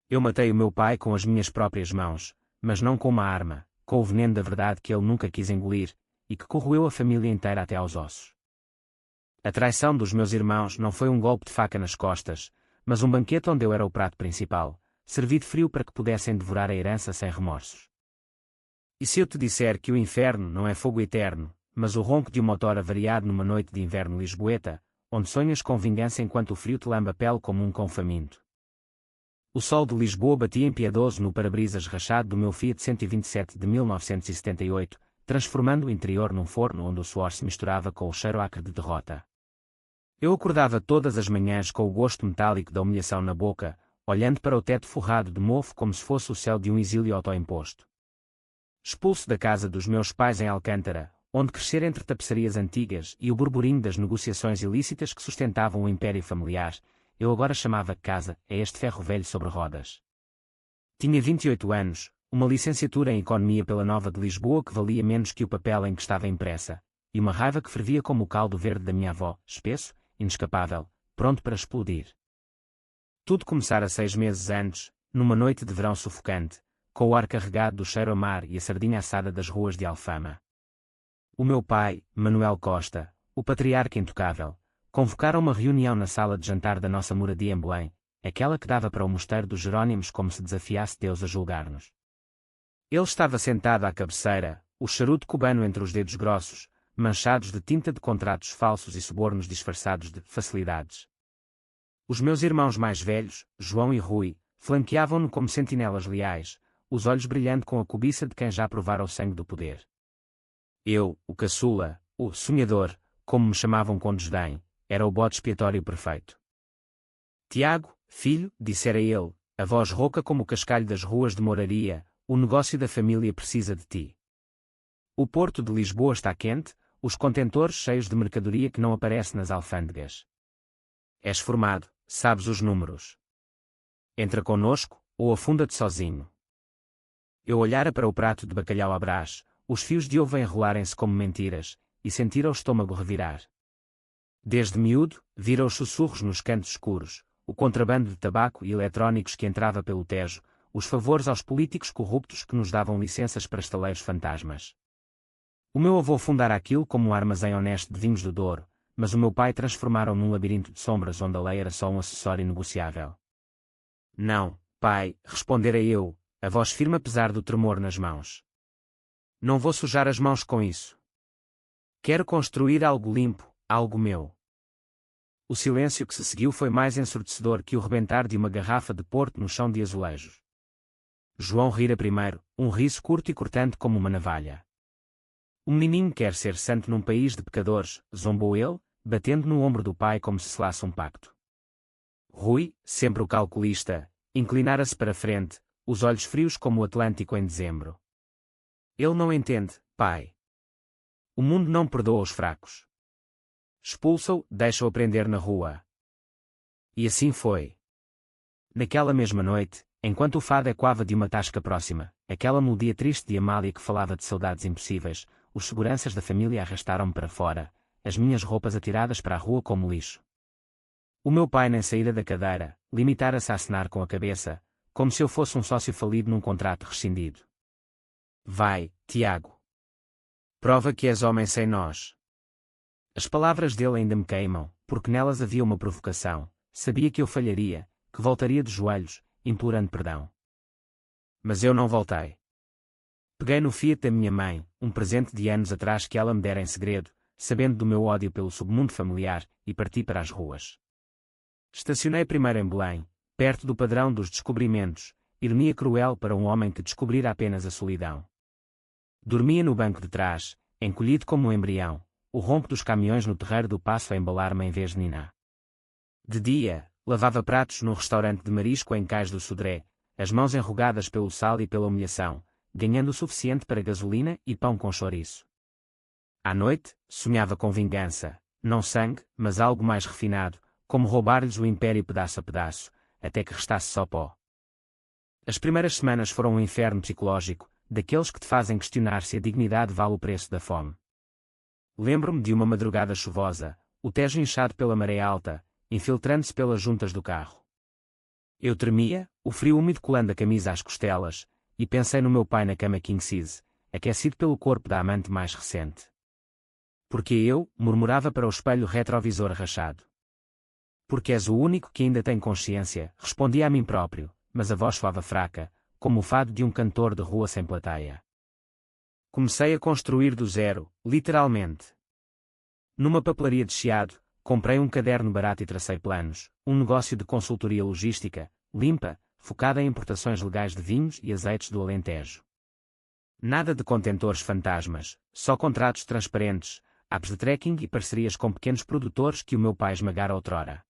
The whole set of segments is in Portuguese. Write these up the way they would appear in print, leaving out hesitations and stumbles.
Eu matei o meu pai com as minhas próprias mãos, mas não com uma arma, com o veneno da verdade que ele nunca quis engolir, e que corroeu a família inteira até aos ossos. A traição dos meus irmãos não foi um golpe de faca nas costas, mas um banquete onde eu era o prato principal, servido frio para que pudessem devorar a herança sem remorsos. E se eu te disser que o inferno não é fogo eterno, mas o ronco de um motor avariado numa noite de inverno lisboeta, onde sonhas com vingança enquanto o frio te lambe a pele como um cão faminto? O sol de Lisboa batia impiedoso no para-brisas rachado do meu Fiat 127 de 1978, transformando o interior num forno onde o suor se misturava com o cheiro acre de derrota. Eu acordava todas as manhãs com o gosto metálico da humilhação na boca, olhando para o teto forrado de mofo como se fosse o céu de um exílio autoimposto. Expulso da casa dos meus pais em Alcântara, onde crescer entre tapeçarias antigas e o burburinho das negociações ilícitas que sustentavam o império familiar, eu agora chamava casa a este ferro velho sobre rodas. Tinha 28 anos, uma licenciatura em Economia pela Nova de Lisboa que valia menos que o papel em que estava impressa, e uma raiva que fervia como o caldo verde da minha avó, espesso, inescapável, pronto para explodir. Tudo começara 6 meses antes, numa noite de verão sufocante, com o ar carregado do cheiro a mar e a sardinha assada das ruas de Alfama. O meu pai, Manuel Costa, o patriarca intocável, convocaram uma reunião na sala de jantar da nossa moradia em Belém, aquela que dava para o mosteiro dos Jerónimos como se desafiasse Deus a julgar-nos. Ele estava sentado à cabeceira, o charuto cubano entre os dedos grossos, manchados de tinta de contratos falsos e subornos disfarçados de facilidades. Os meus irmãos mais velhos, João e Rui, flanqueavam-no como sentinelas leais, os olhos brilhando com a cobiça de quem já provara o sangue do poder. Eu, o caçula, o sonhador, como me chamavam com desdém, era o bode expiatório perfeito. Tiago, filho, dissera ele, a voz rouca como o cascalho das ruas de Moraria, o negócio da família precisa de ti. O porto de Lisboa está quente, os contentores cheios de mercadoria que não aparece nas alfândegas. És formado, sabes os números. Entra connosco, ou afunda-te sozinho. Eu olhara para o prato de bacalhau à brás, os fios de ovo a enrolarem-se como mentiras, e sentira o estômago revirar. Desde miúdo, vira os sussurros nos cantos escuros, o contrabando de tabaco e eletrónicos que entrava pelo Tejo, os favores aos políticos corruptos que nos davam licenças para estaleiros fantasmas. O meu avô fundara aquilo como um armazém honesto de vinhos do Douro, mas o meu pai transformaram num labirinto de sombras onde a lei era só um acessório negociável. Não, pai, respondera eu, a voz firme apesar do tremor nas mãos. Não vou sujar as mãos com isso. Quero construir algo limpo, algo meu. O silêncio que se seguiu foi mais ensurdecedor que o rebentar de uma garrafa de porto no chão de azulejos. João rira primeiro, um riso curto e cortante como uma navalha. O menininho quer ser santo num país de pecadores, zombou ele, batendo no ombro do pai como se selasse um pacto. Rui, sempre o calculista, inclinara-se para frente, os olhos frios como o Atlântico em dezembro. Ele não entende, pai. O mundo não perdoa os fracos. Expulsa-o, deixa-o aprender na rua. E assim foi. Naquela mesma noite, enquanto o fado ecoava de uma tasca próxima, aquela melodia triste de Amália que falava de saudades impossíveis, os seguranças da família arrastaram-me para fora, as minhas roupas atiradas para a rua como lixo. O meu pai nem saíra da cadeira, limitara-se a acenar com a cabeça, como se eu fosse um sócio falido num contrato rescindido. Vai, Tiago. Prova que és homem sem nós. As palavras dele ainda me queimam, porque nelas havia uma provocação, sabia que eu falharia, que voltaria de joelhos, implorando perdão. Mas eu não voltei. Peguei no Fiat da minha mãe, um presente de anos atrás que ela me dera em segredo, sabendo do meu ódio pelo submundo familiar, e parti para as ruas. Estacionei primeiro em Belém, perto do padrão dos descobrimentos, ironia cruel para um homem que descobrira apenas a solidão. Dormia no banco de trás, encolhido como um embrião, o ronco dos caminhões no terreiro do Paço a embalar-me em vez de ninar. De dia, lavava pratos num restaurante de marisco em Cais do Sodré, as mãos enrugadas pelo sal e pela humilhação, ganhando o suficiente para gasolina e pão com chouriço. À noite, sonhava com vingança, não sangue, mas algo mais refinado, como roubar-lhes o império pedaço a pedaço, até que restasse só pó. As primeiras semanas foram um inferno psicológico, daqueles que te fazem questionar se a dignidade vale o preço da fome. Lembro-me de uma madrugada chuvosa, o Tejo inchado pela maré alta, infiltrando-se pelas juntas do carro. Eu tremia, o frio úmido colando a camisa às costelas, e pensei no meu pai na cama king size, aquecido pelo corpo da amante mais recente. Porque eu, murmurava para o espelho retrovisor rachado. Porque és o único que ainda tem consciência, respondia a mim próprio, mas a voz soava fraca, como o fado de um cantor de rua sem plateia. Comecei a construir do zero, literalmente. Numa papelaria de Chiado, comprei um caderno barato e tracei planos, um negócio de consultoria logística, limpa, focada em importações legais de vinhos e azeites do Alentejo. Nada de contentores fantasmas, só contratos transparentes, apps de tracking e parcerias com pequenos produtores que o meu pai esmagara outrora.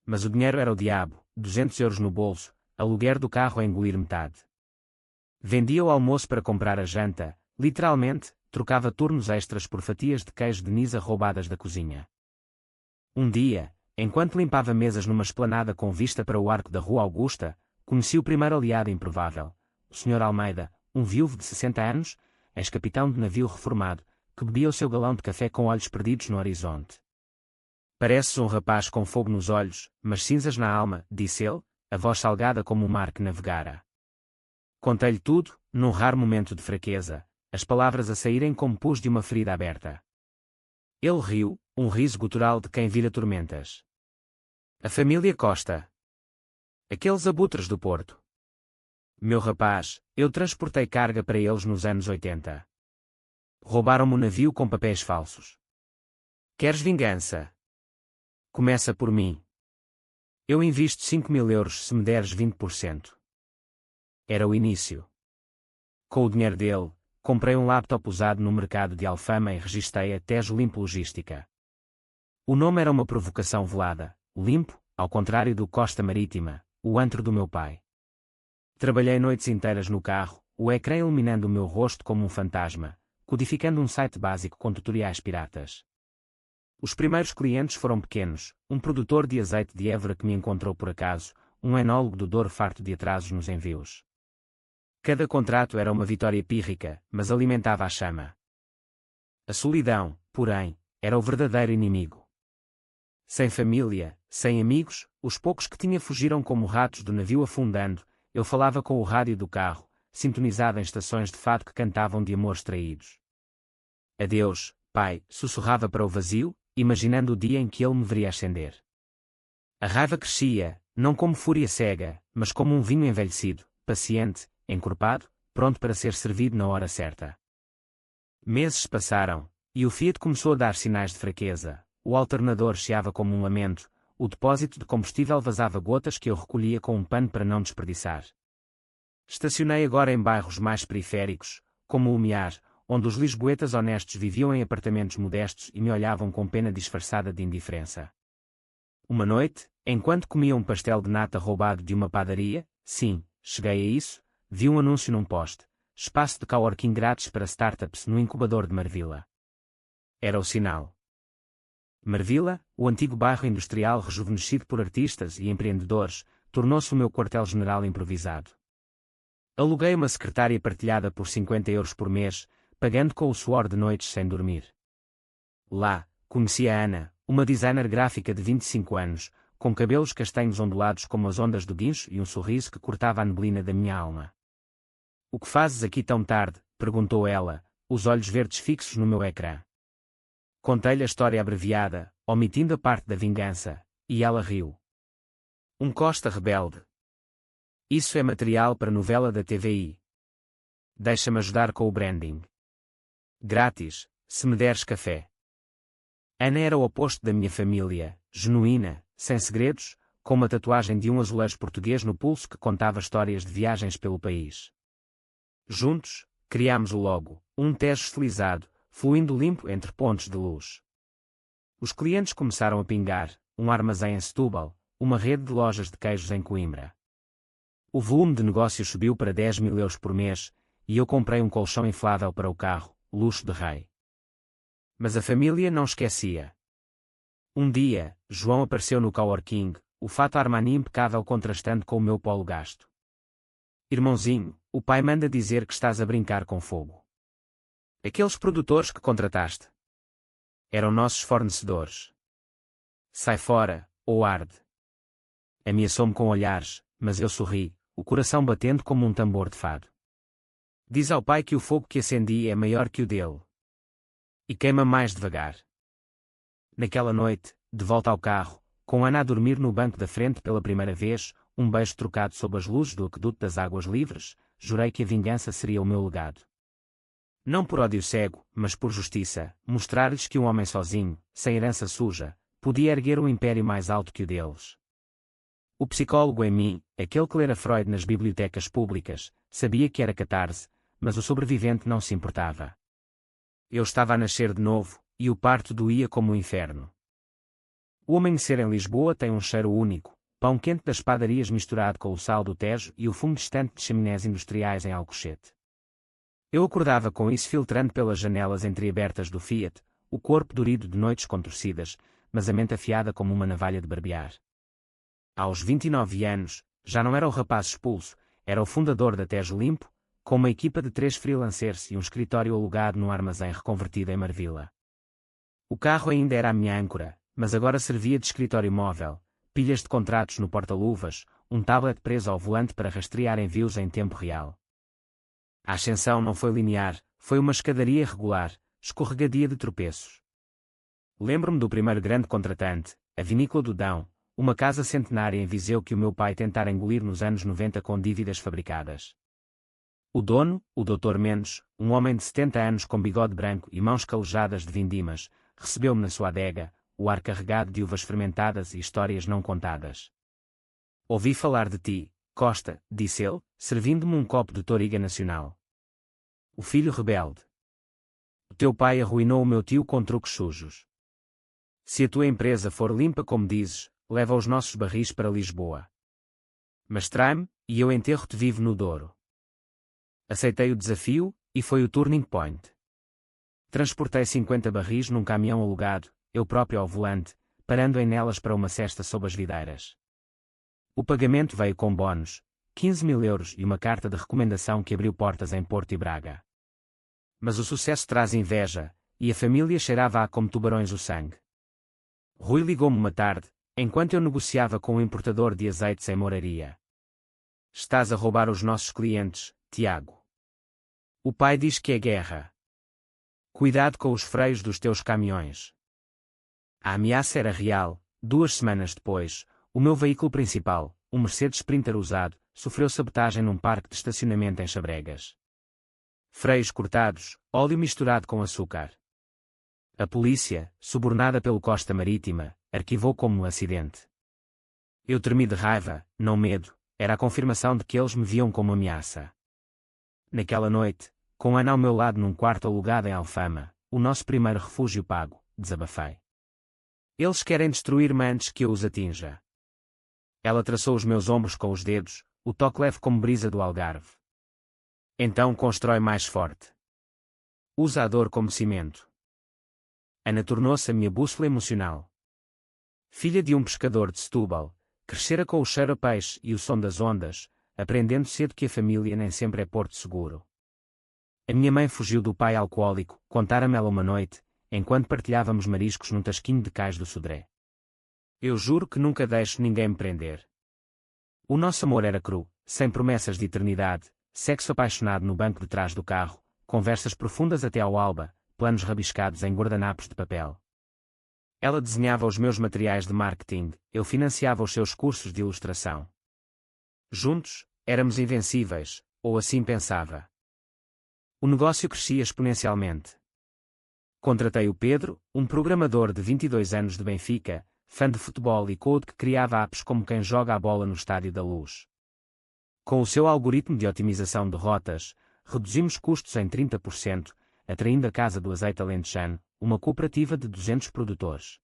Mas o dinheiro era o diabo, 200 euros no bolso, aluguer do carro a engolir metade. Vendia o almoço para comprar a janta, literalmente, trocava turnos extras por fatias de queijo de Nisa roubadas da cozinha. Um dia, enquanto limpava mesas numa esplanada com vista para o arco da Rua Augusta, conheci o primeiro aliado improvável, o Sr. Almeida, um viúvo de 60 anos, ex-capitão de navio reformado, que bebia o seu galão de café com olhos perdidos no horizonte. Pareces um rapaz com fogo nos olhos, mas cinzas na alma, disse ele, a voz salgada como o mar que navegara. Contei-lhe tudo, num raro momento de fraqueza, as palavras a saírem como pus de uma ferida aberta. Ele riu, um riso gutural de quem vira tormentas. A família Costa. Aqueles abutres do Porto. Meu rapaz, eu transportei carga para eles nos anos 80. Roubaram-me o navio com papéis falsos. Queres vingança? Começa por mim. Eu invisto 5.000 euros se me deres 20%. Era o início. Com o dinheiro dele, comprei um laptop usado no mercado de Alfama e registrei a Tejo Limpo Logística. O nome era uma provocação velada, limpo, ao contrário do Costa Marítima, o antro do meu pai. Trabalhei noites inteiras no carro, o ecrã iluminando o meu rosto como um fantasma, codificando um site básico com tutoriais piratas. Os primeiros clientes foram pequenos, um produtor de azeite de Évora que me encontrou por acaso, um enólogo do Douro farto de atrasos nos envios. Cada contrato era uma vitória pírrica, mas alimentava a chama. A solidão, porém, era o verdadeiro inimigo. Sem família, sem amigos, os poucos que tinha fugiram como ratos do navio afundando, eu falava com o rádio do carro, sintonizado em estações de fado que cantavam de amores traídos. Adeus, pai, sussurrava para o vazio, imaginando o dia em que ele me veria ascender. A raiva crescia, não como fúria cega, mas como um vinho envelhecido, paciente, encorpado, pronto para ser servido na hora certa. Meses passaram, e o Fiat começou a dar sinais de fraqueza, o alternador chiava como um lamento, o depósito de combustível vazava gotas que eu recolhia com um pano para não desperdiçar. Estacionei agora em bairros mais periféricos, como o Lumiar, onde os lisboetas honestos viviam em apartamentos modestos e me olhavam com pena disfarçada de indiferença. Uma noite, enquanto comia um pastel de nata roubado de uma padaria, sim, cheguei a isso, vi um anúncio num poste, espaço de coworking grátis para startups no incubador de Marvila. Era o sinal. Marvila, o antigo bairro industrial rejuvenescido por artistas e empreendedores, tornou-se o meu quartel-general improvisado. Aluguei uma secretária partilhada por 50 euros por mês, pagando com o suor de noites sem dormir. Lá, conheci a Ana, uma designer gráfica de 25 anos, com cabelos castanhos ondulados como as ondas do guincho e um sorriso que cortava a neblina da minha alma. O que fazes aqui tão tarde? Perguntou ela, os olhos verdes fixos no meu ecrã. Contei-lhe a história abreviada, omitindo a parte da vingança, e ela riu. Um Costa rebelde. Isso é material para novela da TVI. Deixa-me ajudar com o branding. Grátis, se me deres café. Ana era o oposto da minha família, genuína, sem segredos, com uma tatuagem de um azulejo português no pulso que contava histórias de viagens pelo país. Juntos, criámos o logo, um Tejo estilizado, fluindo limpo entre pontos de luz. Os clientes começaram a pingar, um armazém em Setúbal, uma rede de lojas de queijos em Coimbra. O volume de negócios subiu para 10.000 euros por mês, e eu comprei um colchão inflável para o carro, luxo de rei. Mas a família não esquecia. Um dia, João apareceu no coworking, o fato Armani impecável contrastando com o meu polo gasto. Irmãozinho, o pai manda dizer que estás a brincar com fogo. Aqueles produtores que contrataste eram nossos fornecedores. Sai fora, ou arde. Ameaçou-me com olhares, mas eu sorri, o coração batendo como um tambor de fado. Diz ao pai que o fogo que acendi é maior que o dele. E queima mais devagar. Naquela noite, de volta ao carro, com Ana a dormir no banco da frente pela primeira vez, um beijo trocado sob as luzes do aqueduto das águas livres, jurei que a vingança seria o meu legado. Não por ódio cego, mas por justiça, mostrar-lhes que um homem sozinho, sem herança suja, podia erguer um império mais alto que o deles. O psicólogo em mim, aquele que lera Freud nas bibliotecas públicas, sabia que era catarse, mas o sobrevivente não se importava. Eu estava a nascer de novo, e o parto doía como o inferno. O amanhecer em Lisboa tem um cheiro único, pão quente das padarias misturado com o sal do Tejo e o fumo distante de chaminés industriais em Alcochete. Eu acordava com isso filtrando pelas janelas entreabertas do Fiat, o corpo dorido de noites contorcidas, mas a mente afiada como uma navalha de barbear. Aos 29 anos, já não era o rapaz expulso, era o fundador da Tejo Limpo, com uma equipa de 3 freelancers e um escritório alugado num armazém reconvertido em Marvila. O carro ainda era a minha âncora, mas agora servia de escritório móvel, pilhas de contratos no porta-luvas, um tablet preso ao volante para rastrear envios em tempo real. A ascensão não foi linear, foi uma escadaria irregular, escorregadia de tropeços. Lembro-me do primeiro grande contratante, a Vinícola do Dão, uma casa centenária em Viseu que o meu pai tentara engolir nos anos 90 com dívidas fabricadas. O dono, o Dr. Mendes, um homem de 70 anos com bigode branco e mãos calejadas de vindimas, recebeu-me na sua adega, o ar carregado de uvas fermentadas e histórias não contadas. Ouvi falar de ti, Costa, disse ele, servindo-me um copo de Toriga Nacional. O filho rebelde. O teu pai arruinou o meu tio com truques sujos. Se a tua empresa for limpa como dizes, leva os nossos barris para Lisboa. Mas trai-me, e eu enterro-te vivo no Douro. Aceitei o desafio, e foi o turning point. Transportei 50 barris num caminhão alugado, eu próprio ao volante, parando em nelas para uma cesta sob as videiras. O pagamento veio com bónus, 15.000 euros e uma carta de recomendação que abriu portas em Porto e Braga. Mas o sucesso traz inveja, e a família cheirava como tubarões o sangue. Rui ligou-me uma tarde, enquanto eu negociava com o importador de azeites em Moraria. Estás a roubar os nossos clientes, Tiago. O pai diz que é guerra. Cuidado com os freios dos teus caminhões. A ameaça era real. 2 semanas depois, o meu veículo principal, um Mercedes Sprinter usado, sofreu sabotagem num parque de estacionamento em Chabregas. Freios cortados, óleo misturado com açúcar. A polícia, subornada pelo Costa Marítima, arquivou como um acidente. Eu tremi de raiva, não medo, era a confirmação de que eles me viam como ameaça. Naquela noite, com Ana ao meu lado num quarto alugado em Alfama, o nosso primeiro refúgio pago, desabafei. Eles querem destruir-me antes que eu os atinja. Ela traçou os meus ombros com os dedos, o toque leve como brisa do Algarve. Então constrói mais forte. Usa a dor como cimento. Ana tornou-se a minha bússola emocional. Filha de um pescador de Setúbal, crescera com o cheiro a peixe e o som das ondas, aprendendo cedo que a família nem sempre é porto seguro. A minha mãe fugiu do pai alcoólico, contara-me ela uma noite, enquanto partilhávamos mariscos num tasquinho de cais do Sodré. Eu juro que nunca deixo ninguém me prender. O nosso amor era cru, sem promessas de eternidade, sexo apaixonado no banco de trás do carro, conversas profundas até ao alba, planos rabiscados em guardanapos de papel. Ela desenhava os meus materiais de marketing, eu financiava os seus cursos de ilustração. Juntos, éramos invencíveis, ou assim pensava. O negócio crescia exponencialmente. Contratei o Pedro, um programador de 22 anos de Benfica, fã de futebol e code que criava apps como quem joga a bola no Estádio da Luz. Com o seu algoritmo de otimização de rotas, reduzimos custos em 30%, atraindo a Casa do Azeite Alentejano, uma cooperativa de 200 produtores.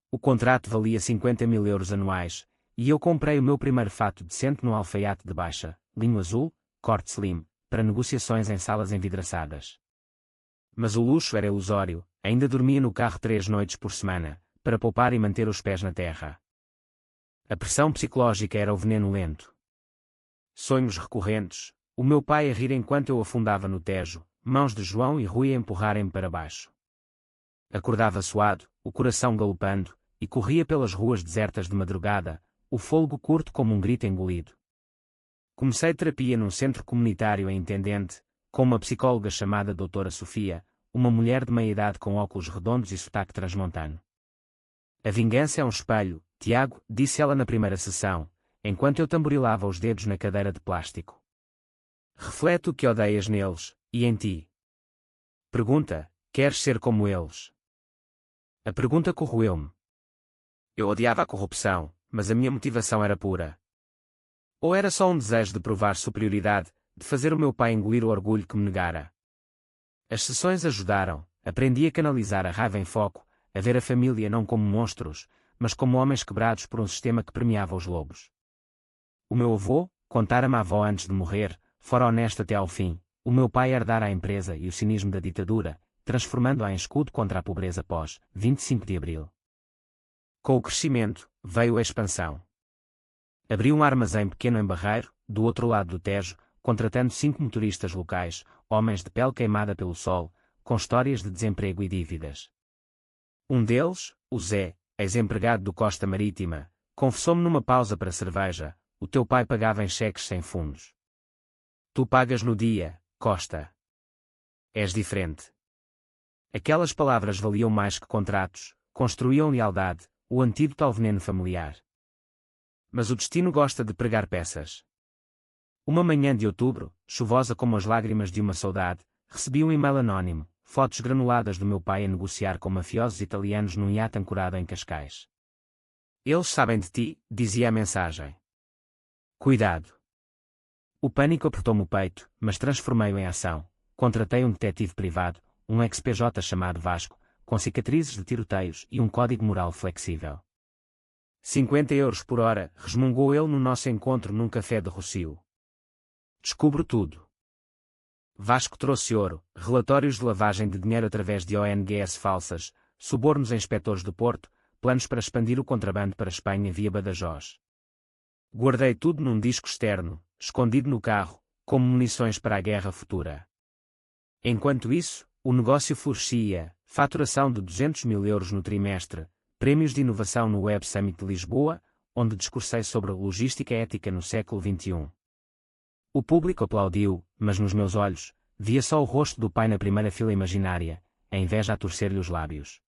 O contrato valia 50.000 euros anuais, e eu comprei o meu primeiro fato decente no alfaiate de baixa, linho azul, corte slim, para negociações em salas envidraçadas. Mas o luxo era ilusório, ainda dormia no carro 3 noites por semana, para poupar e manter os pés na terra. A pressão psicológica era o veneno lento. Sonhos recorrentes, o meu pai a rir enquanto eu afundava no Tejo, mãos de João e Rui a empurrarem-me para baixo. Acordava suado, o coração galopando, e corria pelas ruas desertas de madrugada, o fôlego curto como um grito engolido. Comecei terapia num centro comunitário em Intendente, com uma psicóloga chamada Doutora Sofia, uma mulher de meia-idade com óculos redondos e sotaque transmontano. A vingança é um espelho, Tiago, disse ela na primeira sessão, enquanto eu tamborilava os dedos na cadeira de plástico. Reflete o que odeias neles, e em ti. Pergunta, queres ser como eles? A pergunta corroeu-me. Eu odiava a corrupção, mas a minha motivação era pura. Ou era só um desejo de provar superioridade, de fazer o meu pai engolir o orgulho que me negara? As sessões ajudaram, aprendi a canalizar a raiva em foco, a ver a família não como monstros, mas como homens quebrados por um sistema que premiava os lobos. O meu avô, contara-me a avó antes de morrer, fora honesto até ao fim, o meu pai herdara a empresa e o cinismo da ditadura, transformando-a em escudo contra a pobreza pós 25 de abril. Com o crescimento, veio a expansão. Abri um armazém pequeno em Barreiro, do outro lado do Tejo, contratando 5 motoristas locais, homens de pele queimada pelo sol, com histórias de desemprego e dívidas. Um deles, o Zé, ex-empregado do Costa Marítima, confessou-me numa pausa para cerveja: o teu pai pagava em cheques sem fundos. Tu pagas no dia, Costa. És diferente. Aquelas palavras valiam mais que contratos, construíam lealdade, o antídoto ao veneno familiar. Mas o destino gosta de pregar peças. Uma manhã de outubro, chuvosa como as lágrimas de uma saudade, recebi um e-mail anónimo, fotos granuladas do meu pai a negociar com mafiosos italianos num iate ancorado em Cascais. Eles sabem de ti, dizia a mensagem. Cuidado. O pânico apertou-me o peito, mas transformei-o em ação. Contratei um detetive privado, um ex-PJ chamado Vasco, com cicatrizes de tiroteios e um código moral flexível. 50 euros por hora, resmungou ele no nosso encontro num café de Rossio. Descubro tudo. Vasco trouxe ouro, relatórios de lavagem de dinheiro através de ONGs falsas, subornos a inspectores do Porto, planos para expandir o contrabando para a Espanha via Badajoz. Guardei tudo num disco externo, escondido no carro, como munições para a guerra futura. Enquanto isso, o negócio florescia, faturação de 200 mil euros no trimestre, prémios de inovação no Web Summit de Lisboa, onde discursei sobre logística ética no século XXI. O público aplaudiu, mas nos meus olhos, via só o rosto do pai na primeira fila imaginária, a inveja a torcer-lhe os lábios.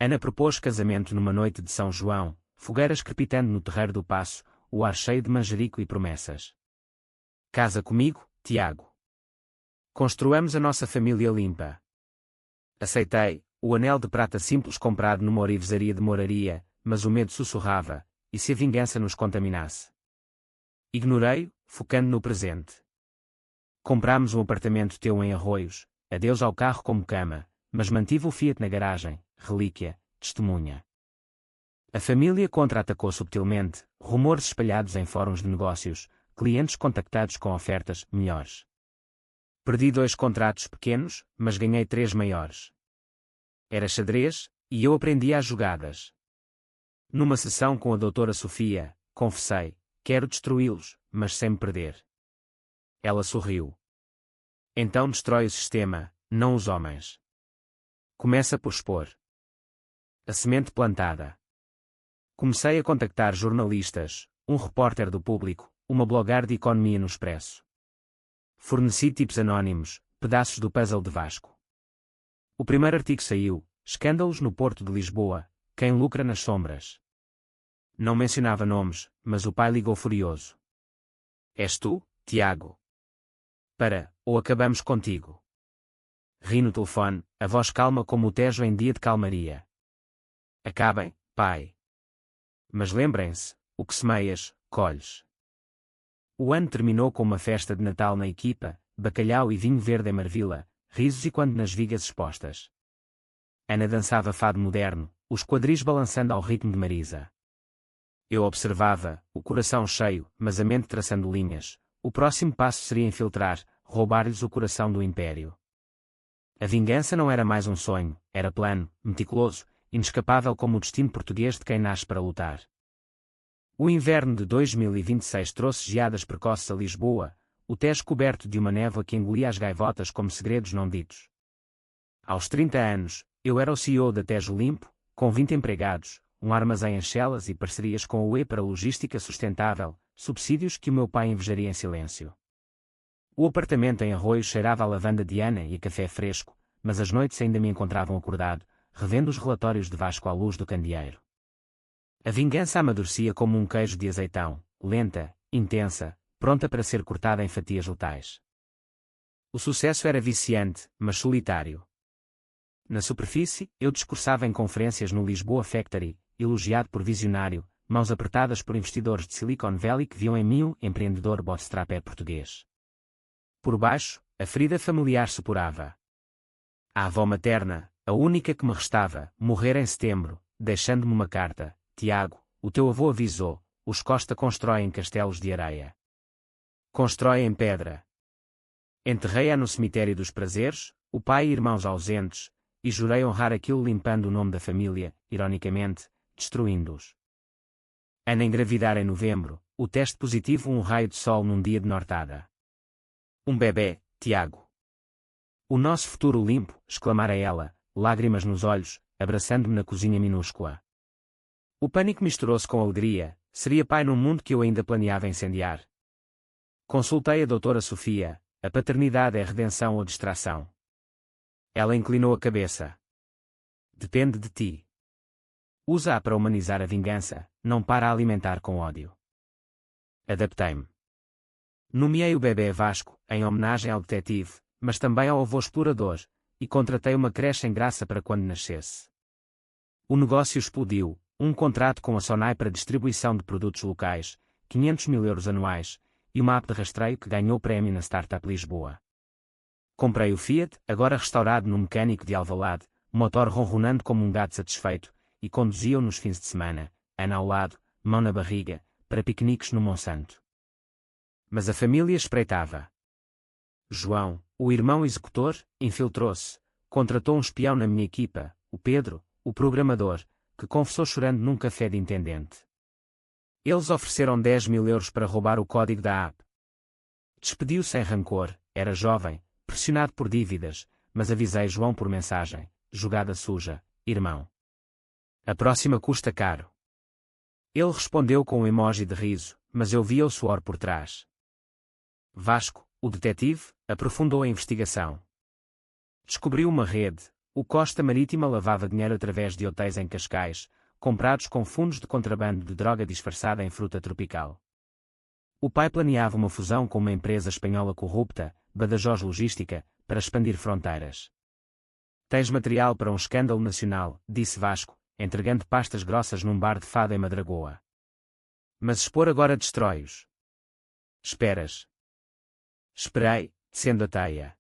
Ana propôs casamento numa noite de São João, fogueiras crepitando no terreiro do Paço, o ar cheio de manjerico e promessas. Casa comigo, Tiago. Construamos a nossa família limpa. Aceitei, o anel de prata simples comprado numa orivesaria de Moraria, mas o medo sussurrava, e se a vingança nos contaminasse? Ignorei-o, focando no presente. Comprámos um apartamento teu em Arroios, adeus ao carro como cama, mas mantive o Fiat na garagem, relíquia, testemunha. A família contra-atacou subtilmente, rumores espalhados em fóruns de negócios, clientes contactados com ofertas melhores. Perdi 2 contratos pequenos, mas ganhei 3 maiores. Era xadrez, e eu aprendi às jogadas. Numa sessão com a doutora Sofia, confessei: quero destruí-los, mas sem me perder. Ela sorriu. Então destrói o sistema, não os homens. Começa por expor. A semente plantada. Comecei a contactar jornalistas, um repórter do Público, uma blogueira de economia no Expresso. Forneci tipos anónimos, pedaços do puzzle de Vasco. O primeiro artigo saiu: escândalos no Porto de Lisboa, quem lucra nas sombras. Não mencionava nomes, mas o pai ligou furioso. És tu, Tiago? Ou acabamos contigo. Ri no telefone, a voz calma como o Tejo em dia de calmaria. Acabem, pai. Mas lembrem-se, o que semeias, colhes. O ano terminou com uma festa de Natal na equipa, bacalhau e vinho verde em Marvila, risos e quando nas vigas expostas. Ana dançava fado moderno, os quadris balançando ao ritmo de Marisa. Eu observava, o coração cheio, mas a mente traçando linhas. O próximo passo seria infiltrar, roubar-lhes o coração do império. A vingança não era mais um sonho, era plano, meticuloso, inescapável como o destino português de quem nasce para lutar. O inverno de 2026 trouxe geadas precoces a Lisboa, o Tejo coberto de uma névoa que engolia as gaivotas como segredos não ditos. Aos 30 anos, eu era o CEO da Tejo Limpo, com 20 empregados, um armazém em Chelas e parcerias com a UE para logística sustentável, subsídios que o meu pai invejaria em silêncio. O apartamento em Arroio cheirava a lavanda de Ana e a café fresco, mas as noites ainda me encontravam acordado, revendo os relatórios de Vasco à luz do candeeiro. A vingança amadurecia como um queijo de azeitão, lenta, intensa, pronta para ser cortada em fatias letais. O sucesso era viciante, mas solitário. Na superfície, eu discursava em conferências no Lisboa Factory, elogiado por visionário, mãos apertadas por investidores de Silicon Valley que viam em mim um empreendedor bootstrapper português. Por baixo, a ferida familiar supurava. A avó materna, a única que me restava, morrera em setembro, deixando-me uma carta. Tiago, o teu avô avisou, os Costa constroem castelos de areia. Constrói em pedra. Enterrei-a no cemitério dos prazeres, o pai e irmãos ausentes, e jurei honrar aquilo limpando o nome da família, ironicamente, destruindo-os. Ana engravidar em novembro, o teste positivo um raio de sol num dia de nortada. Um bebê, Tiago. O nosso futuro limpo, exclamara ela, lágrimas nos olhos, abraçando-me na cozinha minúscula. O pânico misturou-se com alegria, seria pai num mundo que eu ainda planeava incendiar. Consultei a doutora Sofia, a paternidade é redenção ou distração? Ela inclinou a cabeça. Depende de ti. Usa-a para humanizar a vingança, não para alimentar com ódio. Adaptei-me. Nomeei o bebê Vasco, em homenagem ao detetive, mas também ao avô explorador, e contratei uma creche em Graça para quando nascesse. O negócio explodiu, um contrato com a Sonai para distribuição de produtos locais, 500 mil euros anuais, e uma app de rastreio que ganhou prémio na Startup Lisboa. Comprei o Fiat, agora restaurado no mecânico de Alvalade, motor ronronando como um gato satisfeito, e conduzia-o nos fins de semana, Ana ao lado, mão na barriga, para piqueniques no Monsanto. Mas a família espreitava. João, o irmão executor, infiltrou-se, contratou um espião na minha equipa, o Pedro, o programador, que confessou chorando num café de intendente. Eles ofereceram 10 mil euros para roubar o código da app. Despediu sem rancor, era jovem, pressionado por dívidas, mas avisei João por mensagem, jogada suja, irmão. A próxima custa caro. Ele respondeu com um emoji de riso, mas eu via o suor por trás. Vasco, o detetive, aprofundou a investigação. Descobriu uma rede. O Costa Marítima lavava dinheiro através de hotéis em Cascais, comprados com fundos de contrabando de droga disfarçada em fruta tropical. O pai planeava uma fusão com uma empresa espanhola corrupta, Badajoz Logística, para expandir fronteiras. Tens material para um escândalo nacional, disse Vasco, entregando pastas grossas num bar de fado em Madragoa. Mas expor agora destrói-os. Esperas. Esperei, descendo a teia.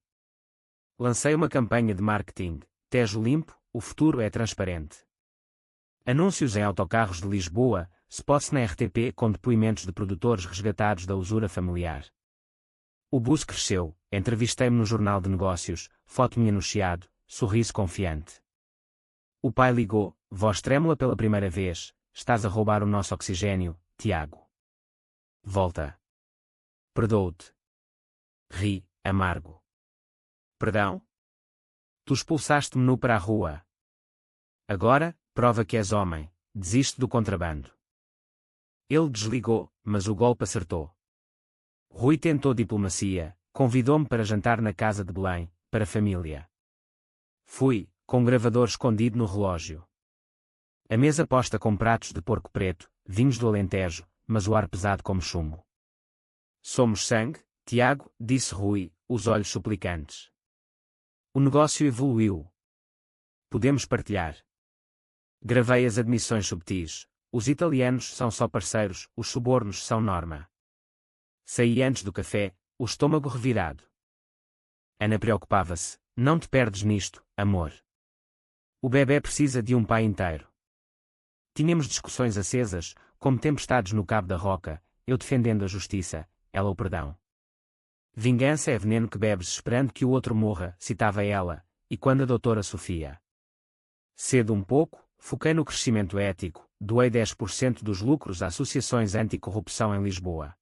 Lancei uma campanha de marketing, Tejo limpo, o futuro é transparente. Anúncios em autocarros de Lisboa, spots na RTP com depoimentos de produtores resgatados da usura familiar. O buzz cresceu, entrevistei-me no Jornal de Negócios, foto minha no Chiado, sorriso confiante. O pai ligou, voz trêmula pela primeira vez, estás a roubar o nosso oxigênio, Tiago. Volta. Perdoo-te. Ri, amargo. Perdão? Tu expulsaste-me nu para a rua. Agora, prova que és homem, desiste do contrabando. Ele desligou, mas o golpe acertou. Rui tentou diplomacia, convidou-me para jantar na casa de Belém, para a família. Fui, com um gravador escondido no relógio. A mesa posta com pratos de porco preto, vinhos do Alentejo, mas o ar pesado como chumbo. Somos sangue, Tiago, disse Rui, os olhos suplicantes. O negócio evoluiu. Podemos partilhar. Gravei as admissões subtis. Os italianos são só parceiros, os subornos são norma. Saí antes do café, o estômago revirado. Ana preocupava-se. Não te perdes nisto, amor. O bebê precisa de um pai inteiro. Tínhamos discussões acesas, como tempestades no Cabo da Roca, eu defendendo a justiça, ela o perdão. Vingança é veneno que bebes esperando que o outro morra, citava ela, e quando a doutora Sofia. Cedo um pouco, foquei no crescimento ético, doei 10% dos lucros a associações anticorrupção em Lisboa.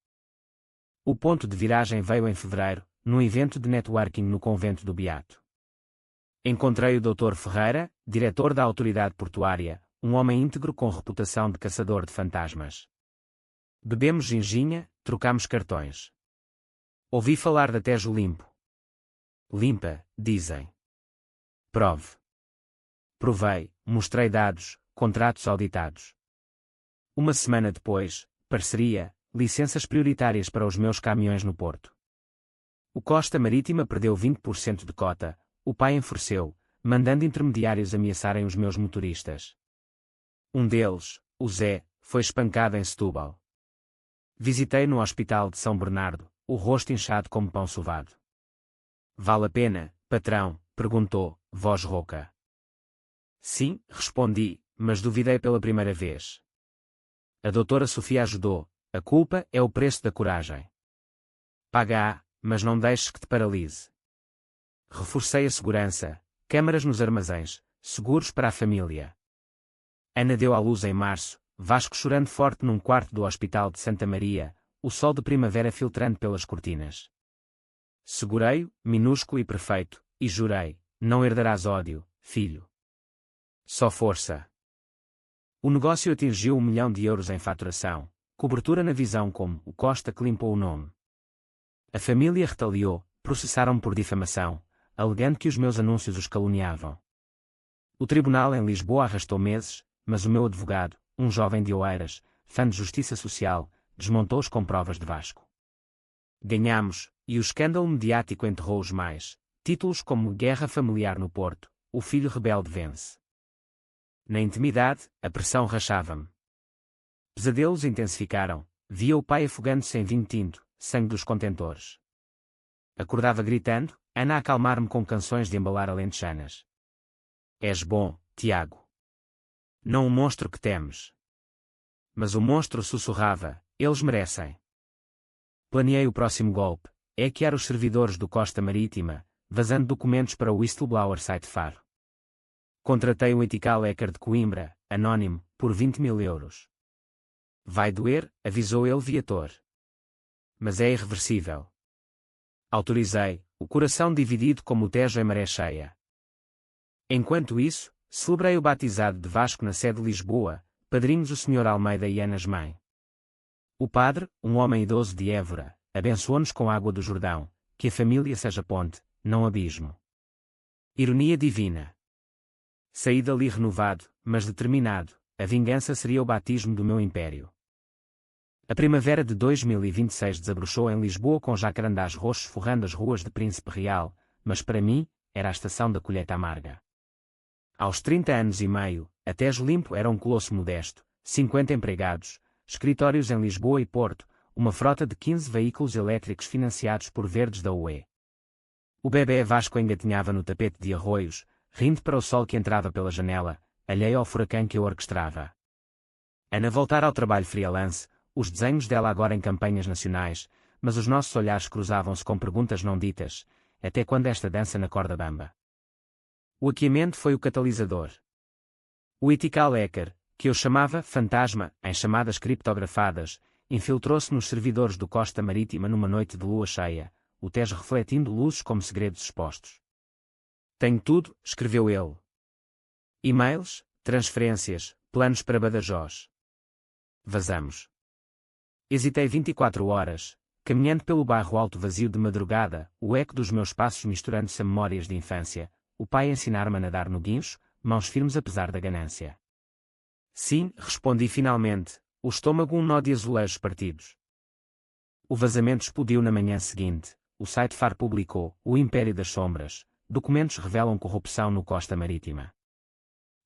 O ponto de viragem veio em fevereiro, num evento de networking no Convento do Beato. Encontrei o Dr. Ferreira, diretor da Autoridade Portuária, um homem íntegro com reputação de caçador de fantasmas. Bebemos ginginha, trocamos cartões. Ouvi falar da Tejo limpo. Limpa, dizem. Prove. Provei, mostrei dados, contratos auditados. Uma semana depois, parceria, licenças prioritárias para os meus caminhões no Porto. O Costa Marítima perdeu 20% de cota, o pai enfureceu, mandando intermediários ameaçarem os meus motoristas. Um deles, o Zé, foi espancado em Setúbal. Visitei no hospital de São Bernardo, o rosto inchado como pão sovado. Vale a pena, patrão? Perguntou, voz rouca. Sim, respondi, mas duvidei pela primeira vez. A doutora Sofia ajudou, a culpa é o preço da coragem. Paga-a, mas não deixes que te paralise. Reforcei a segurança, câmaras nos armazéns, seguros para a família. Ana deu à luz em março, Vasco chorando forte num quarto do Hospital de Santa Maria, o sol de primavera filtrando pelas cortinas. Segurei-o, minúsculo e perfeito, e jurei, não herdarás ódio, filho. Só força. O negócio atingiu 1 milhão de euros em faturação, cobertura na visão como o Costa que limpou o nome. A família retaliou, processaram-me por difamação, alegando que os meus anúncios os caluniavam. O tribunal em Lisboa arrastou meses, mas o meu advogado, um jovem de Oeiras, fã de justiça social, desmontou-os com provas de Vasco. Ganhamos, e o escândalo mediático enterrou-os mais, títulos como Guerra Familiar no Porto, O Filho Rebelde Vence. Na intimidade, a pressão rachava-me. Pesadelos intensificaram, via o pai afogando-se em vinho tinto, sangue dos contentores. Acordava gritando, Ana a acalmar-me com canções de embalar alentejanas. És bom, Tiago. Não o monstro que temes. Mas o monstro sussurrava, eles merecem. Planeei o próximo golpe, hackear os servidores do Costa Marítima, vazando documentos para o whistleblower site Faro. Contratei um ethical hacker de Coimbra, anónimo, por 20 mil euros. Vai doer, avisou ele viator. Mas é irreversível. Autorizei, o coração dividido como o Tejo em maré cheia. Enquanto isso, celebrei o batizado de Vasco na sede de Lisboa, padrinhos o Sr. Almeida e Anas mãe. O padre, um homem idoso de Évora, abençoou-nos com água do Jordão, que a família seja ponte, não abismo. Ironia divina. Saí dali renovado, mas determinado, a vingança seria o batismo do meu império. A primavera de 2026 desabrochou em Lisboa com jacarandás roxos forrando as ruas de Príncipe Real, mas para mim, era a estação da colheita amarga. Aos 30 anos e meio, a Tejo Limpo era um colosso modesto, 50 empregados, escritórios em Lisboa e Porto, uma frota de 15 veículos elétricos financiados por verdes da UE. O bebê Vasco engatinhava no tapete de arroios, rindo para o sol que entrava pela janela, alheio ao furacão que eu orquestrava. Ana voltara ao trabalho freelance, os desenhos dela agora em campanhas nacionais, mas os nossos olhares cruzavam-se com perguntas não ditas, até quando esta dança na corda bamba? O hackeamento foi o catalisador. O ethical hacker, que eu chamava fantasma, em chamadas criptografadas, infiltrou-se nos servidores do Costa Marítima numa noite de lua cheia, o Tejo refletindo luzes como segredos expostos. Tenho tudo, escreveu ele. E-mails, transferências, planos para Badajoz. Vazamos. Hesitei 24 horas, caminhando pelo bairro alto vazio de madrugada, o eco dos meus passos misturando-se a memórias de infância, o pai a ensinar-me a nadar no guincho, mãos firmes apesar da ganância. Sim, respondi finalmente, o estômago um nó de azulejos partidos. O vazamento explodiu na manhã seguinte, o site Faro publicou, o Império das Sombras, documentos revelam corrupção no Costa Marítima.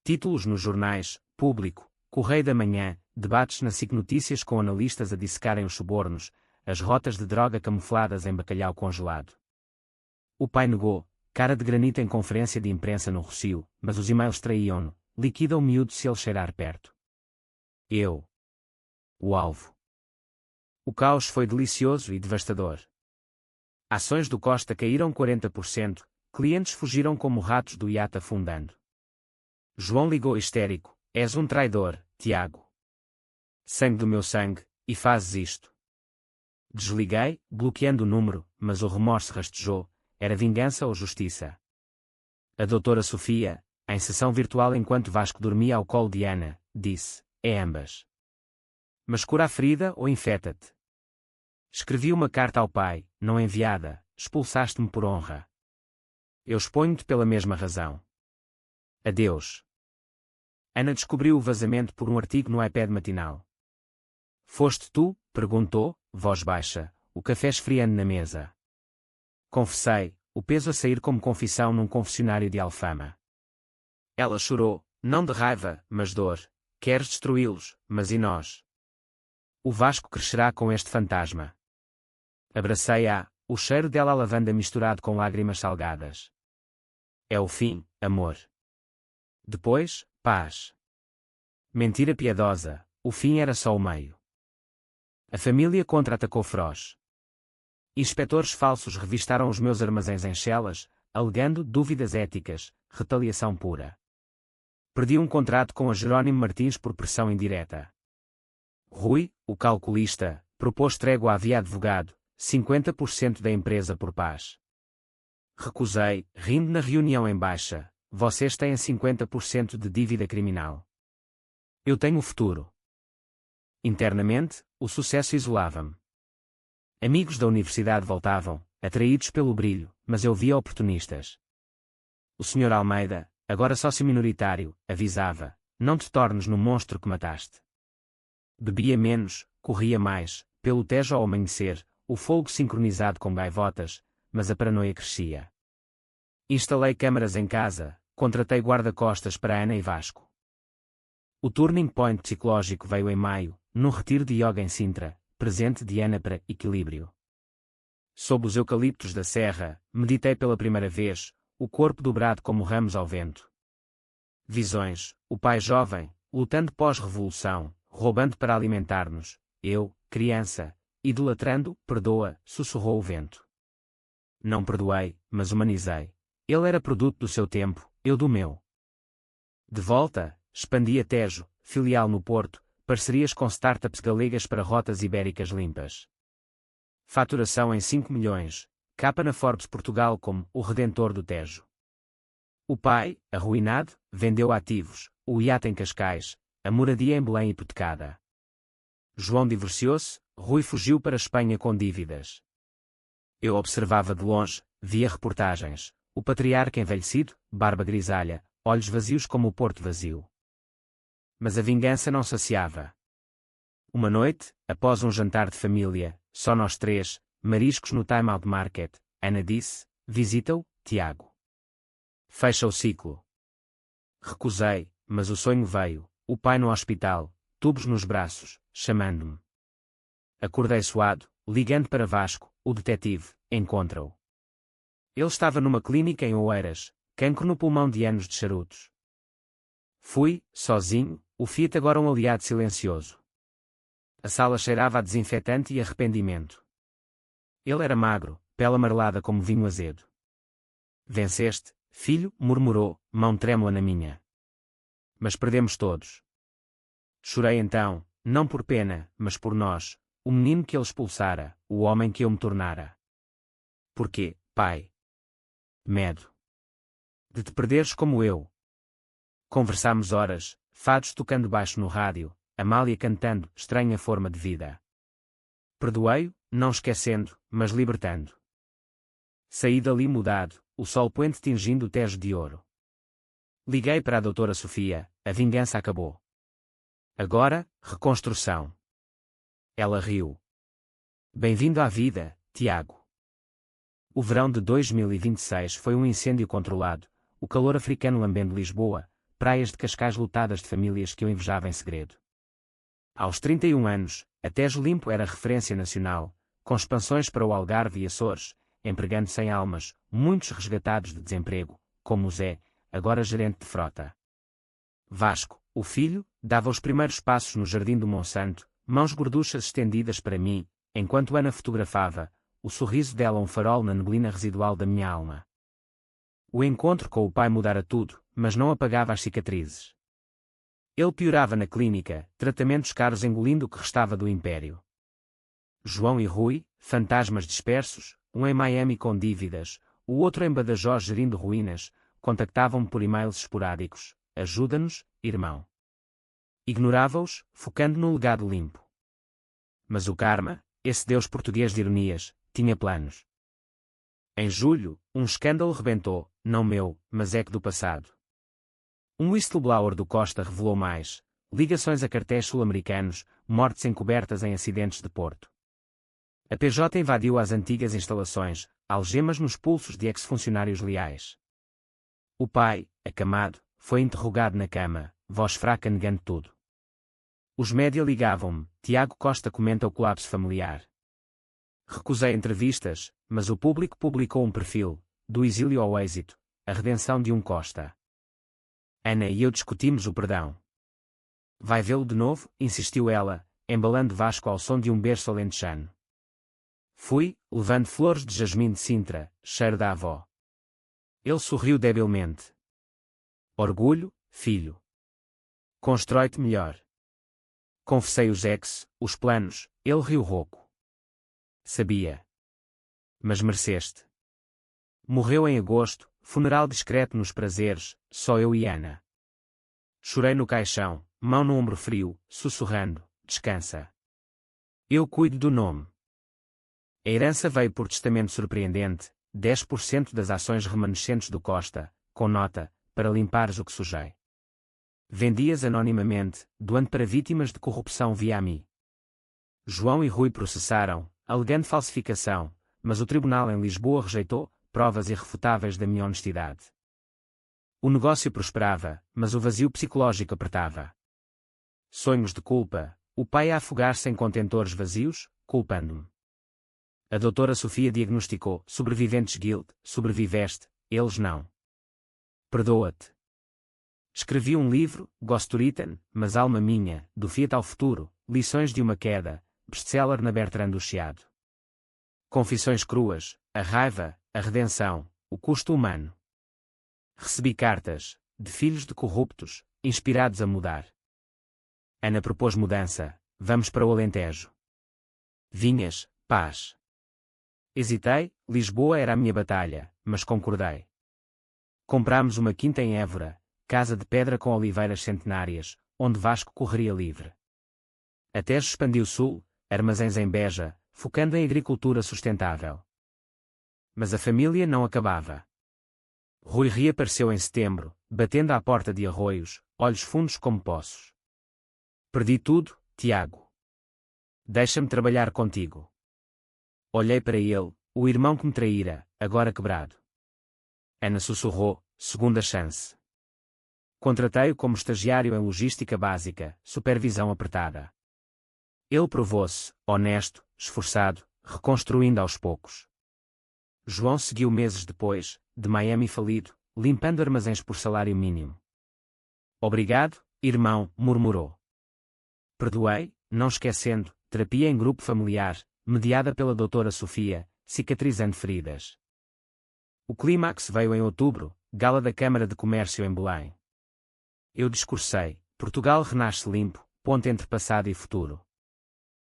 Títulos nos jornais, Público, Correio da Manhã, debates na SIC Notícias com analistas a dissecarem os subornos, as rotas de droga camufladas em bacalhau congelado. O pai negou, cara de granito em conferência de imprensa no Rossio, mas os e-mails traíam-no, liquida o miúdo se ele cheirar perto. Eu. O alvo. O caos foi delicioso e devastador. Ações do Costa caíram 40%, clientes fugiram como ratos do iate afundando. João ligou histérico, és um traidor, Tiago. Sangue do meu sangue, e fazes isto. Desliguei, bloqueando o número, mas o remorso rastejou, era vingança ou justiça. A doutora Sofia, Em sessão virtual enquanto Vasco dormia ao colo de Ana, disse: é ambas. Mas cura a ferida ou infeta-te? Escrevi uma carta ao pai, não enviada, expulsaste-me por honra. Eu exponho-te pela mesma razão. Adeus. Ana descobriu o vazamento por um artigo no iPad matinal. Foste tu? Perguntou, voz baixa, o café esfriando na mesa. Confessei, o peso a sair como confissão num confessionário de Alfama. Ela chorou, não de raiva, mas dor. Queres destruí-los, mas e nós? O Vasco crescerá com este fantasma. Abracei-a, o cheiro dela a lavanda misturado com lágrimas salgadas. É o fim, amor. Depois, paz. Mentira piedosa, o fim era só o meio. A família contra-atacou feroz. Inspetores falsos revistaram os meus armazéns em Chelas, alegando dúvidas éticas, retaliação pura. Perdi um contrato com a Jerónimo Martins por pressão indireta. Rui, o calculista, propôs trégua à via advogado, 50% da empresa por paz. Recusei, rindo na reunião em baixa, vocês têm 50% de dívida criminal. Eu tenho o futuro. Internamente, o sucesso isolava-me. Amigos da universidade voltavam, atraídos pelo brilho, mas eu via oportunistas. O Sr. Almeida, agora sócio minoritário, avisava, não te tornes no monstro que mataste. Bebia menos, corria mais, pelo Tejo ao amanhecer, o fogo sincronizado com gaivotas, mas a paranoia crescia. Instalei câmaras em casa, contratei guarda-costas para Ana e Vasco. O turning point psicológico veio em maio, num retiro de yoga em Sintra, presente de Ana para equilíbrio. Sob os eucaliptos da serra, meditei pela primeira vez, o corpo dobrado como ramos ao vento. Visões, o pai jovem, lutando pós-revolução, roubando para alimentar-nos, eu, criança, idolatrando, perdoa, sussurrou o vento. Não perdoei, mas humanizei. Ele era produto do seu tempo, eu do meu. De volta, expandi a Tejo, filial no Porto, parcerias com startups galegas para rotas ibéricas limpas. Faturação em 5 milhões, capa na Forbes Portugal como o Redentor do Tejo. O pai, arruinado, vendeu ativos, o iate em Cascais, a moradia em Belém hipotecada. João divorciou-se, Rui fugiu para a Espanha com dívidas. Eu observava de longe, via reportagens, o patriarca envelhecido, barba grisalha, olhos vazios como o porto vazio. Mas a vingança não saciava. Uma noite, após um jantar de família, só nós três, mariscos no Time Out Market, Ana disse, visita-o, Tiago. Fecha o ciclo. Recusei, mas o sonho veio, o pai no hospital, tubos nos braços, chamando-me. Acordei suado, ligando para Vasco, o detetive, encontra-o. Ele estava numa clínica em Oeiras, cancro no pulmão de anos de charutos. Fui, sozinho, o Fiat agora um aliado silencioso. A sala cheirava a desinfetante e arrependimento. Ele era magro, pele amarelada como vinho azedo. Venceste, filho, murmurou, mão trêmula na minha. Mas perdemos todos. Chorei então, não por pena, mas por nós, o menino que ele expulsara, o homem que eu me tornara. Porquê, pai? Medo. De te perderes como eu. Conversámos horas, fados tocando baixo no rádio, Amália cantando, estranha forma de vida. Perdoei-o, não esquecendo, mas libertando. Saí dali mudado, o sol poente tingindo o Tejo de ouro. Liguei para a doutora Sofia, a vingança acabou. Agora, reconstrução. Ela riu. Bem-vindo à vida, Tiago. O verão de 2026 foi um incêndio controlado, o calor africano lambendo Lisboa, praias de Cascais lotadas de famílias que eu invejava em segredo. Aos 31 anos, a Tejo Limpo era referência nacional, com expansões para o Algarve e Açores, empregando 100 almas, muitos resgatados de desemprego, como o Zé, agora gerente de frota. Vasco, o filho, dava os primeiros passos no jardim do Monsanto, mãos gorduchas estendidas para mim, enquanto Ana fotografava, o sorriso dela um farol na neblina residual da minha alma. O encontro com o pai mudara tudo, mas não apagava as cicatrizes. Ele piorava na clínica, tratamentos caros engolindo o que restava do império. João e Rui, fantasmas dispersos, um em Miami com dívidas, o outro em Badajoz gerindo ruínas, contactavam-me por e-mails esporádicos. Ajuda-nos, irmão. Ignorava-os, focando no legado limpo. Mas o karma, esse deus português de ironias, tinha planos. Em julho, um escândalo rebentou, não meu, mas é que do passado. Um whistleblower do Costa revelou mais: ligações a cartéis sul-americanos, mortes encobertas em acidentes de porto. A PJ invadiu as antigas instalações, algemas nos pulsos de ex-funcionários leais. O pai, acamado, foi interrogado na cama, voz fraca negando tudo. Os média ligavam-me, Tiago Costa comenta o colapso familiar. Recusei entrevistas, mas o público publicou um perfil, do exílio ao êxito, a redenção de um Costa. Ana e eu discutimos o perdão. Vai vê-lo de novo, insistiu ela, embalando Vasco ao som de um berço alentejano. Fui, levando flores de jasmim de Sintra, cheiro da avó. Ele sorriu debilmente. Orgulho, filho. Constrói-te melhor. Confessei os planos, ele riu rouco. Sabia. Mas mereceste. Morreu em agosto, funeral discreto nos prazeres, só eu e Ana. Chorei no caixão, mão no ombro frio, sussurrando, descansa. Eu cuido do nome. A herança veio por testamento surpreendente, 10% das ações remanescentes do Costa, com nota, para limpares o que sujei. Vendias anonimamente, doando para vítimas de corrupção via AMI. João e Rui processaram, alegando falsificação, mas o tribunal em Lisboa rejeitou provas irrefutáveis da minha honestidade. O negócio prosperava, mas o vazio psicológico apertava. Sonhos de culpa, o pai a afogar-se em contentores vazios, culpando-me. A doutora Sofia diagnosticou, sobreviventes guilt, sobreviveste, eles não. Perdoa-te. Escrevi um livro, Gosto written, mas alma minha, do Fiat ao futuro, lições de uma queda, best-seller na Bertrand do Chiado. Confissões cruas, a raiva, a redenção, o custo humano. Recebi cartas, de filhos de corruptos, inspirados a mudar. Ana propôs mudança, vamos para o Alentejo. Vinhas, paz. Hesitei, Lisboa era a minha batalha, mas concordei. Comprámos uma quinta em Évora, casa de pedra com oliveiras centenárias, onde Vasco correria livre. A Tejo expandiu sul, armazéns em Beja, focando em agricultura sustentável. Mas a família não acabava. Rui reapareceu em setembro, batendo à porta de Arroios, olhos fundos como poços. Perdi tudo, Tiago. Deixa-me trabalhar contigo. Olhei para ele, o irmão que me traíra, agora quebrado. Ana sussurrou, segunda chance. Contratei-o como estagiário em logística básica, supervisão apertada. Ele provou-se, honesto, esforçado, reconstruindo aos poucos. João seguiu meses depois, de Miami falido, limpando armazéns por salário mínimo. Obrigado, irmão, murmurou. Perdoei, não esquecendo, terapia em grupo familiar, mediada pela doutora Sofia, cicatrizando feridas. O clímax veio em outubro, gala da Câmara de Comércio em Belém. Eu discursei, Portugal renasce limpo, ponte entre passado e futuro.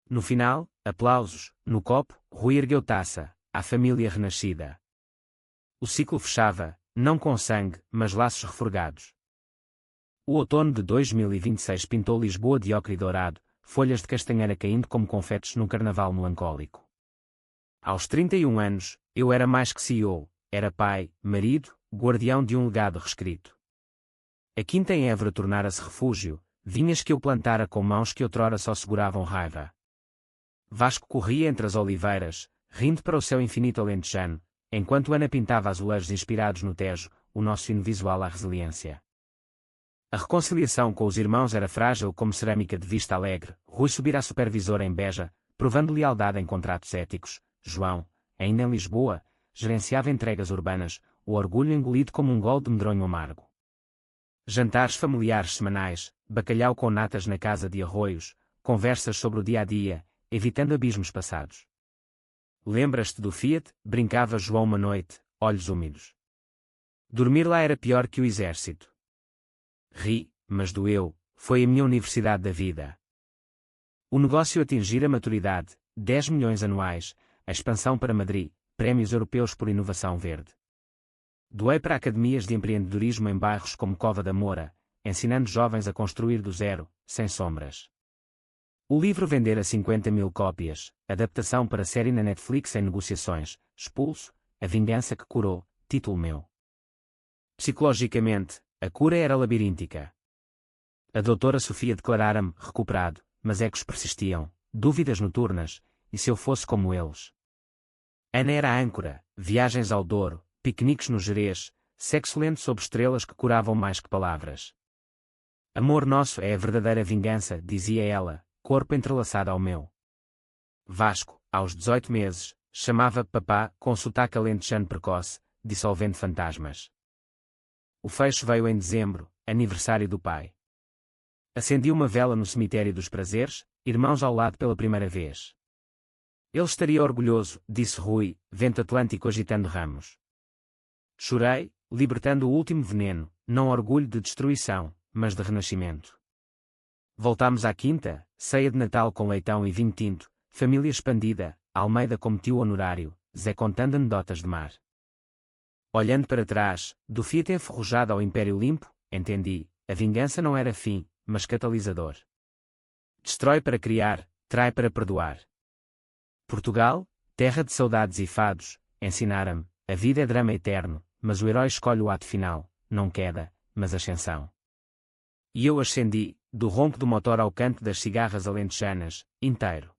No final, aplausos, no copo, Rui ergueu taça, à família renascida. O ciclo fechava, não com sangue, mas laços reforgados. O outono de 2026 pintou Lisboa de ocre e dourado, folhas de castanheira caindo como confetes num carnaval melancólico. Aos 31 anos, eu era mais que CEO, era pai, marido, guardião de um legado reescrito. A quinta em Évora tornara-se refúgio, vinhas que eu plantara com mãos que outrora só seguravam raiva. Vasco corria entre as oliveiras, rindo para o céu infinito alentejano, enquanto Ana pintava azulejos inspirados no Tejo, o nosso hino visual à resiliência. A reconciliação com os irmãos era frágil como cerâmica de vista alegre. Rui subira a supervisora em Beja, provando lealdade em contratos éticos. João, ainda em Lisboa, gerenciava entregas urbanas, o orgulho engolido como um gole de medronho amargo. Jantares familiares semanais, bacalhau com natas na casa de Arroios, conversas sobre o dia-a-dia, evitando abismos passados. Lembras-te do Fiat? Brincava João uma noite, olhos úmidos. Dormir lá era pior que o exército. Ri, mas doeu, foi a minha universidade da vida. O negócio atingira a maturidade, 10 milhões anuais, a expansão para Madrid, prémios europeus por inovação verde. Doei para academias de empreendedorismo em bairros como Cova da Moura, ensinando jovens a construir do zero, sem sombras. O livro vendera 50.000 cópias, adaptação para série na Netflix em negociações, Expulso, A Vingança que Curou, título meu. Psicologicamente, a cura era labiríntica. A doutora Sofia declarara-me recuperado, mas ecos persistiam, dúvidas noturnas, e se eu fosse como eles? Ana era a âncora, viagens ao Douro, piqueniques no Gerês, sexo lento sob estrelas que curavam mais que palavras. Amor nosso é a verdadeira vingança, dizia ela, corpo entrelaçado ao meu. Vasco, aos 18 meses, chamava papá com sotaque alentejano precoce, dissolvendo fantasmas. O fecho veio em dezembro, aniversário do pai. Acendi uma vela no cemitério dos prazeres, irmãos ao lado pela primeira vez. Ele estaria orgulhoso, disse Rui, vento atlântico agitando ramos. Chorei, libertando o último veneno, não orgulho de destruição, mas de renascimento. Voltámos à quinta, ceia de Natal com leitão e vinho tinto, família expandida, Almeida como tio honorário, Zé contando anedotas de mar. Olhando para trás, do Fiat enferrujado ao Império Limpo, entendi, a vingança não era fim, mas catalisador. Destrói para criar, trai para perdoar. Portugal, terra de saudades e fados, ensinara-me, a vida é drama eterno, mas o herói escolhe o ato final, não queda, mas ascensão. E eu ascendi, do ronco do motor ao canto das cigarras alentejanas, inteiro.